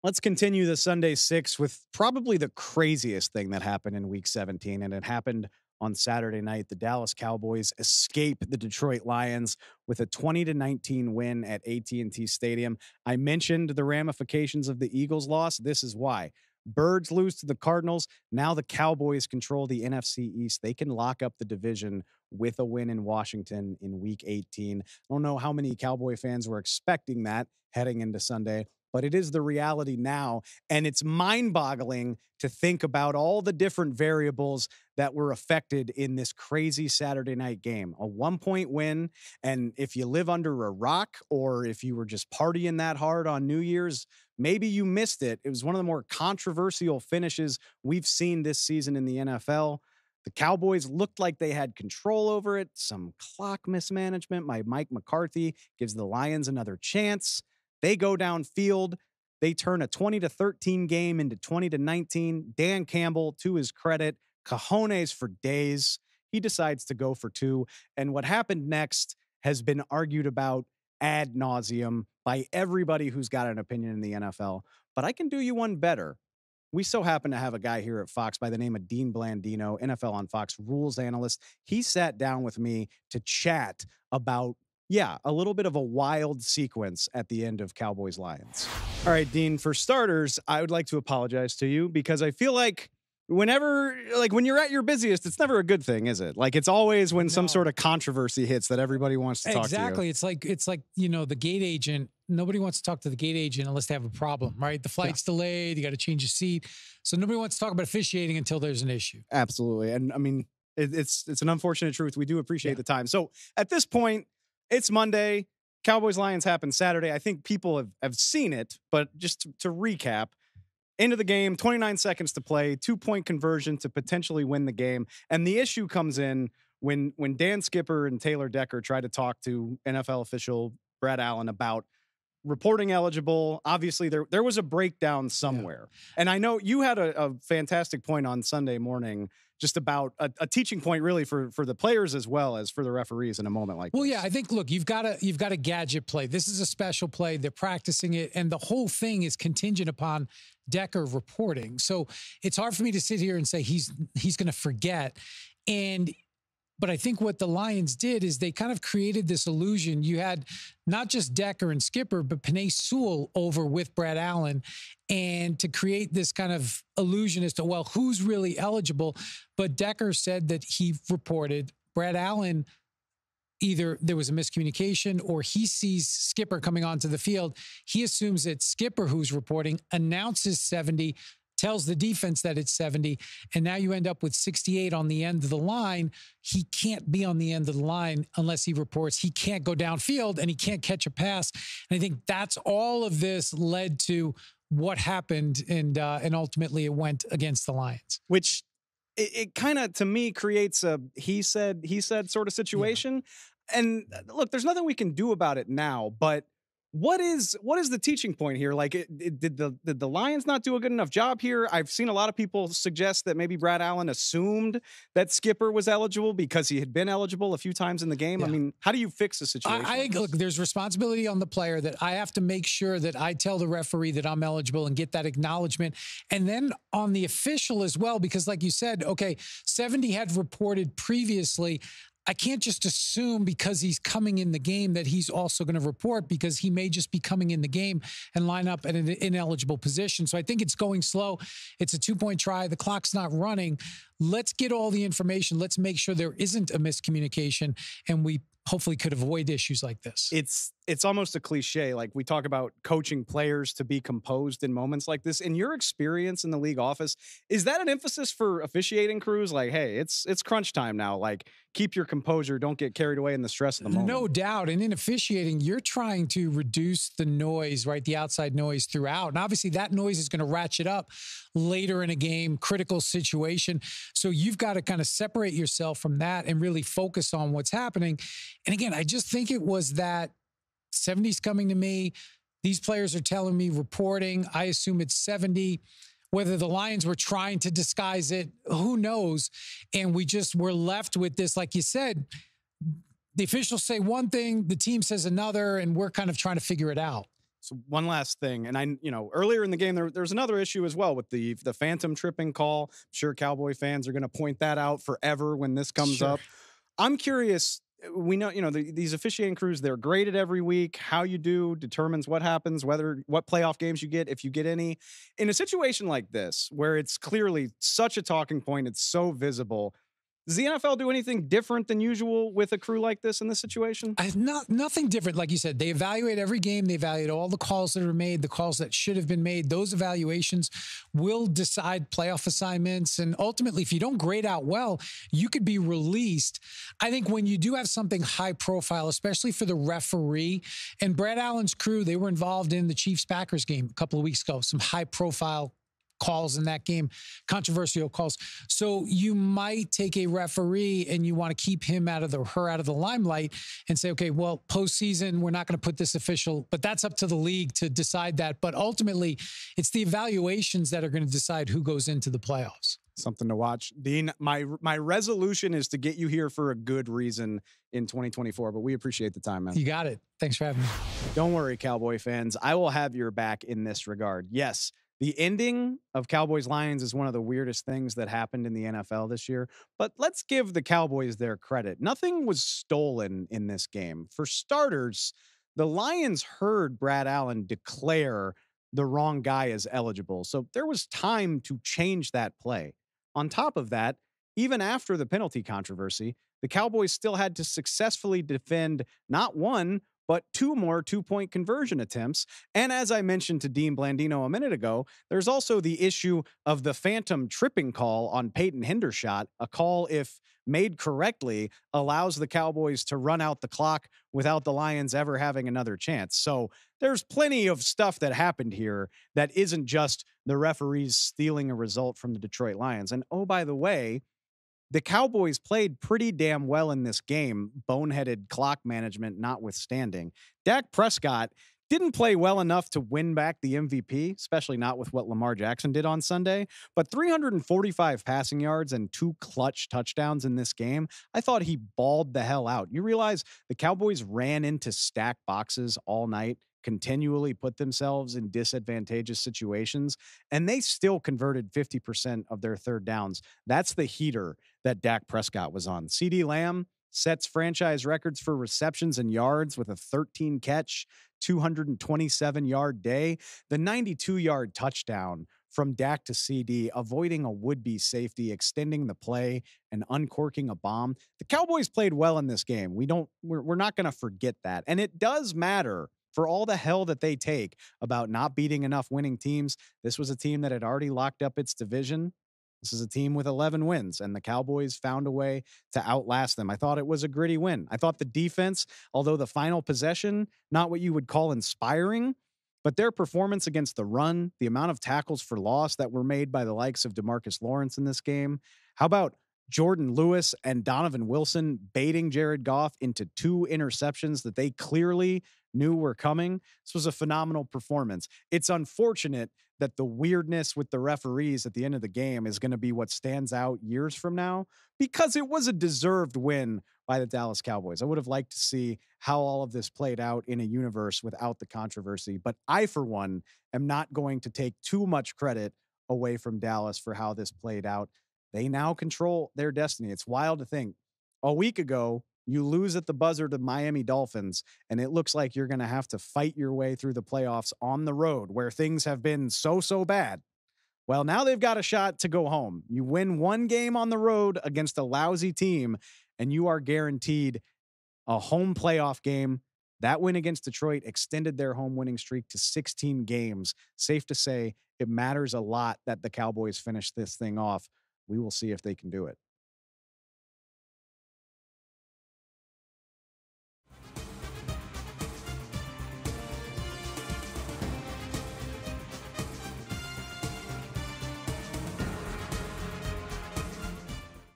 Let's continue the Sunday Six with probably the craziest thing that happened in Week 17, and it happened on Saturday night. The Dallas Cowboys escape the Detroit Lions with a 20-19 win at AT&T Stadium. I mentioned the ramifications of the Eagles' loss. This is why. Birds lose to the Cardinals. Now the Cowboys control the NFC East. They can lock up the division with a win in Washington in Week 18. I don't know how many Cowboy fans were expecting that heading into Sunday, but it is the reality now. And it's mind-boggling to think about all the different variables that were affected in this crazy Saturday night game. A 1-point win, and if you live under a rock or if you were just partying that hard on New Year's, maybe you missed it. It was one of the more controversial finishes we've seen this season in the NFL. The Cowboys looked like they had control over it. Some clock mismanagement by Mike McCarthy gives the Lions another chance. They go downfield. They turn a 20-13 game into 20-19. Dan Campbell, to his credit, cojones for days. He decides to go for two. And what happened next has been argued about ad nauseum by everybody who's got an opinion in the NFL. But I can do you one better. We so happen to have a guy here at Fox by the name of Dean Blandino, NFL on Fox rules analyst. He sat down with me to chat about a little bit of a wild sequence at the end of Cowboys Lions. All right, Dean, for starters, I would like to apologize to you because I feel like when you're at your busiest, it's never a good thing, is it? Like, it's always when some sort of controversy hits that everybody wants to talk to you. Exactly. It's like, the gate agent. Nobody wants to talk to the gate agent unless they have a problem, right? The flight's delayed. You got to change your seat. So nobody wants to talk about officiating until there's an issue. Absolutely. And I mean, it's an unfortunate truth. We do appreciate the time. So at this point, it's Monday. Cowboys Lions happened Saturday. I think people have seen it, but just to recap, into the game, 29 seconds to play, 2-point conversion to potentially win the game. And the issue comes in when Dan Skipper and Taylor Decker try to talk to NFL official Brad Allen about reporting eligible. Obviously, there was a breakdown somewhere. Yeah. And I know you had a fantastic point on Sunday morning just about a teaching point really for the players as well as for the referees in a moment like this. Yeah, I think, look, you've got a gadget play. This is a special play. They're practicing it, and the whole thing is contingent upon Decker reporting. So it's hard for me to sit here and say he's going to forget. But I think what the Lions did is they kind of created this illusion. You had not just Decker and Skipper, but Penei Sewell over with Brad Allen, and to create this kind of illusion as to, well, who's really eligible. But Decker said that he reported. Brad Allen, either there was a miscommunication or he sees Skipper coming onto the field. He assumes it's Skipper who's reporting, announces 70, tells the defense that it's 70, and now you end up with 68 on the end of the line. He can't be on the end of the line unless he reports. He can't go downfield, and he can't catch a pass. And I think that's all of this led to what happened, and ultimately it went against the Lions. Which it kind of, to me, creates a he said sort of situation. Yeah. And look, there's nothing we can do about it now, but what is the teaching point here? Like, did the Lions not do a good enough job here? I've seen a lot of people suggest that maybe Brad Allen assumed that Skipper was eligible because he had been eligible a few times in the game. Yeah. I mean, how do you fix the situation? I think, look, there's responsibility on the player that I have to make sure that I tell the referee that I'm eligible and get that acknowledgement. And then on the official as well, because like you said, okay, 70 had reported previously. I can't just assume because he's coming in the game that he's also going to report, because he may just be coming in the game and line up at an ineligible position. So I think it's going slow. It's a 2-point try. The clock's not running. Let's get all the information. Let's make sure there isn't a miscommunication, and we hopefully could avoid issues like this. It's almost a cliche. Like, we talk about coaching players to be composed in moments like this. In your experience in the league office, is that an emphasis for officiating crews? Like, hey, it's crunch time now. Like, keep your composure. Don't get carried away in the stress of the moment. No doubt. And in officiating, you're trying to reduce the noise, right? The outside noise throughout. And obviously that noise is going to ratchet up later in a game, critical situation. So you've got to kind of separate yourself from that and really focus on what's happening. And again, I just think it was that 70's coming to me. These players are telling me reporting. I assume it's 70. Whether the Lions were trying to disguise it, who knows? And we just were left with this, like you said, the officials say one thing, the team says another, and we're kind of trying to figure it out. So one last thing, and earlier in the game there's another issue as well with the phantom tripping call. I'm sure Cowboy fans are going to point that out forever when this comes Sure. up. I'm curious. We know, these officiating crews, they're graded every week. How you do determines what happens, what playoff games you get, if you get any. In a situation like this, where it's clearly such a talking point, it's so visible. Does the NFL do anything different than usual with a crew like this in this situation? Nothing different. Like you said, they evaluate every game. They evaluate all the calls that are made, the calls that should have been made. Those evaluations will decide playoff assignments. And ultimately, if you don't grade out well, you could be released. I think when you do have something high profile, especially for the referee, and Brad Allen's crew, they were involved in the Chiefs-Packers game a couple of weeks ago, some high profile calls in that game, controversial calls. So you might take a referee and you want to keep him out of the limelight and say, okay, well, postseason, we're not going to put this official, but that's up to the league to decide that. But ultimately, it's the evaluations that are going to decide who goes into the playoffs. Something to watch. Dean, my resolution is to get you here for a good reason in 2024, but we appreciate the time, man. You got it. Thanks for having me. Don't worry, Cowboy fans. I will have your back in this regard. Yes, the ending of Cowboys-Lions is one of the weirdest things that happened in the NFL this year, but let's give the Cowboys their credit. Nothing was stolen in this game. For starters, the Lions heard Brad Allen declare the wrong guy as eligible, so there was time to change that play. On top of that, even after the penalty controversy, the Cowboys still had to successfully defend not one, but two more two-point conversion attempts. And as I mentioned to Dean Blandino a minute ago, there's also the issue of the phantom tripping call on Peyton Hendershot, a call, if made correctly, allows the Cowboys to run out the clock without the Lions ever having another chance. So there's plenty of stuff that happened here that isn't just the referees stealing a result from the Detroit Lions. And oh, by the way, the Cowboys played pretty damn well in this game, boneheaded clock management notwithstanding. Dak Prescott didn't play well enough to win back the MVP, especially not with what Lamar Jackson did on Sunday, but 345 passing yards and 2 clutch touchdowns in this game. I thought he balled the hell out. You realize the Cowboys ran into stack boxes all night, continually put themselves in disadvantageous situations, and they still converted 50% of their third downs. That's the heater that Dak Prescott was on. CeeDee Lamb sets franchise records for receptions and yards with a 13 catch, 227-yard day. The 92-yard touchdown from Dak to CD, avoiding a would-be safety, extending the play, and uncorking a bomb. The Cowboys played well in this game. We're not going to forget that. And it does matter. For all the hell that they take about not beating enough winning teams, this was a team that had already locked up its division. This is a team with 11 wins, and the Cowboys found a way to outlast them. I thought it was a gritty win. I thought the defense, although the final possession, not what you would call inspiring, but their performance against the run, the amount of tackles for loss that were made by the likes of DeMarcus Lawrence in this game. How about Jordan Lewis and Donovan Wilson baiting Jared Goff into 2 interceptions that they clearly knew were coming? This was a phenomenal performance. It's unfortunate that the weirdness with the referees at the end of the game is going to be what stands out years from now, because it was a deserved win by the Dallas Cowboys. I would have liked to see how all of this played out in a universe without the controversy, but I, for one, am not going to take too much credit away from Dallas for how this played out. They now control their destiny. It's wild to think. A week ago, you lose at the buzzer to Miami Dolphins, and it looks like you're going to have to fight your way through the playoffs on the road where things have been so bad. Well, now they've got a shot to go home. You win one game on the road against a lousy team, and you are guaranteed a home playoff game. That win against Detroit extended their home winning streak to 16 games. Safe to say, it matters a lot that the Cowboys finish this thing off. We will see if they can do it.